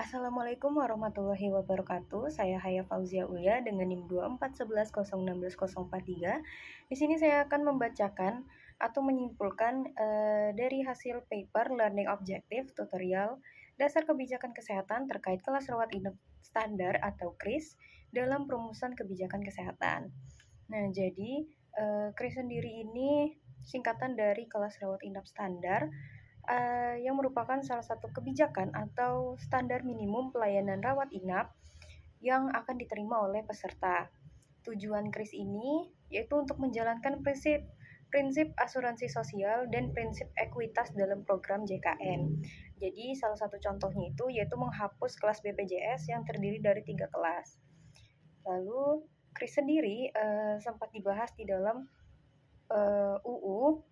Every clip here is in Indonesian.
Assalamualaikum warahmatullahi wabarakatuh. Saya Haya Fauzia Ulia dengan NIM 24110160043. Di sini saya akan membacakan atau menyimpulkan dari hasil paper Learning Objective Tutorial Dasar Kebijakan Kesehatan terkait kelas rawat inap standar atau KRIS dalam perumusan kebijakan kesehatan. Nah, jadi KRIS sendiri ini singkatan dari kelas rawat inap standar yang merupakan salah satu kebijakan atau standar minimum pelayanan rawat inap yang akan diterima oleh peserta. Tujuan KRIS ini yaitu untuk menjalankan prinsip asuransi sosial dan prinsip ekuitas dalam program JKN. Jadi salah satu contohnya itu yaitu menghapus kelas BPJS yang terdiri dari 3 kelas. Lalu KRIS sendiri sempat dibahas di dalam UU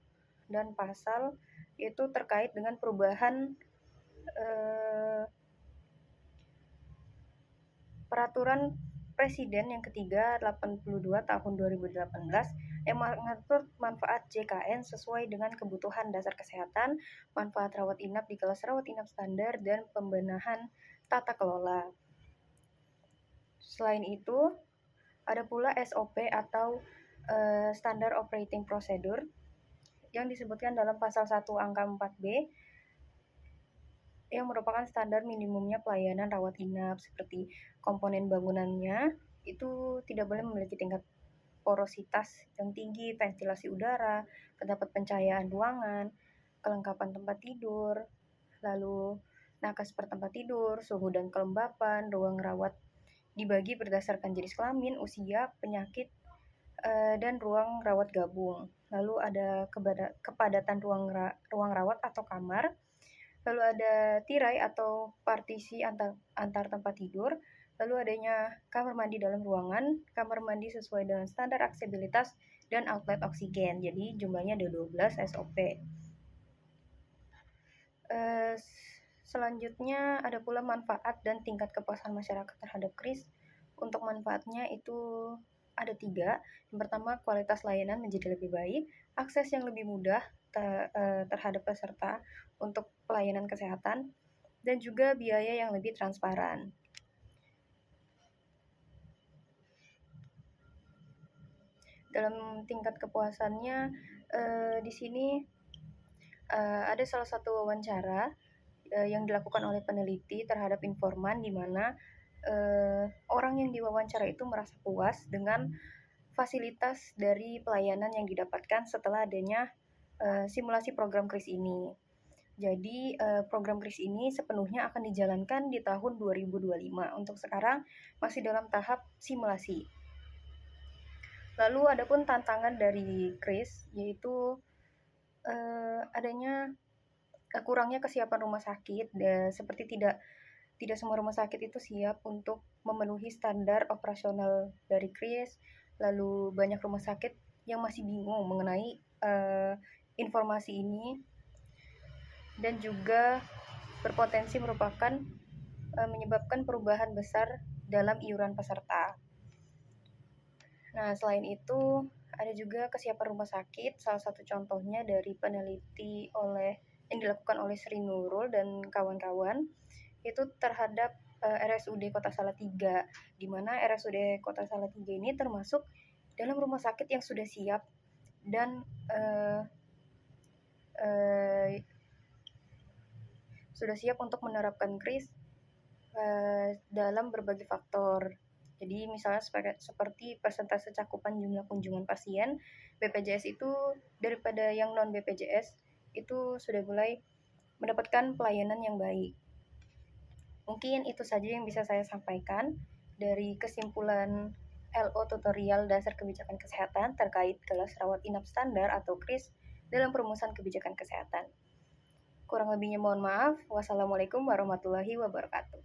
dan pasal yaitu terkait dengan perubahan Peraturan Presiden yang ketiga 82 tahun 2018 yang mengatur manfaat JKN sesuai dengan kebutuhan dasar kesehatan, manfaat rawat inap di kelas rawat inap standar, dan pembenahan tata kelola. Selain itu, ada pula SOP atau Standard Operating Procedure yang disebutkan dalam pasal 1 angka 4B yang merupakan standar minimumnya pelayanan rawat inap seperti komponen bangunannya itu tidak boleh memiliki tingkat porositas yang tinggi, ventilasi udara, terdapat pencahayaan ruangan, kelengkapan tempat tidur, lalu nakas per tempat tidur, suhu dan kelembapan, ruang rawat dibagi berdasarkan jenis kelamin, usia, penyakit, dan ruang rawat gabung. Lalu ada kepadatan ruang rawat atau kamar, lalu ada tirai atau partisi antar tempat tidur, lalu adanya kamar mandi dalam ruangan, kamar mandi sesuai dengan standar aksesibilitas, dan outlet oksigen. Jadi jumlahnya ada 12 SOP. Selanjutnya ada pula manfaat dan tingkat kepuasan masyarakat terhadap KRIS. Untuk manfaatnya itu ada 3. Yang pertama, kualitas layanan menjadi lebih baik, akses yang lebih mudah terhadap peserta untuk pelayanan kesehatan, dan juga biaya yang lebih transparan. Dalam tingkat kepuasannya, di sini ada salah satu wawancara yang dilakukan oleh peneliti terhadap informan di mana orang yang diwawancara itu merasa puas dengan fasilitas dari pelayanan yang didapatkan setelah adanya simulasi program KRIS ini. Jadi program KRIS ini sepenuhnya akan dijalankan di tahun 2025. Untuk sekarang masih dalam tahap simulasi. Lalu adapun tantangan dari KRIS yaitu adanya kurangnya kesiapan rumah sakit, seperti tidak semua rumah sakit itu siap untuk memenuhi standar operasional dari KRIS. Lalu banyak rumah sakit yang masih bingung mengenai informasi ini dan juga berpotensi menyebabkan perubahan besar dalam iuran peserta. Nah, selain itu ada juga kesiapan rumah sakit. Salah satu contohnya dari peneliti yang dilakukan oleh Sri Nurul dan kawan-kawan itu terhadap RSUD Kota Salatiga, di mana RSUD Kota Salatiga ini termasuk dalam rumah sakit yang sudah siap dan sudah siap untuk menerapkan KRIS dalam berbagai faktor. Jadi misalnya seperti persentase cakupan jumlah kunjungan pasien BPJS itu daripada yang non BPJS itu sudah mulai mendapatkan pelayanan yang baik. Mungkin itu saja yang bisa saya sampaikan dari kesimpulan LO Tutorial Dasar Kebijakan Kesehatan terkait kelas rawat inap standar atau KRIS dalam perumusan kebijakan kesehatan. Kurang lebihnya mohon maaf. Wassalamualaikum warahmatullahi wabarakatuh.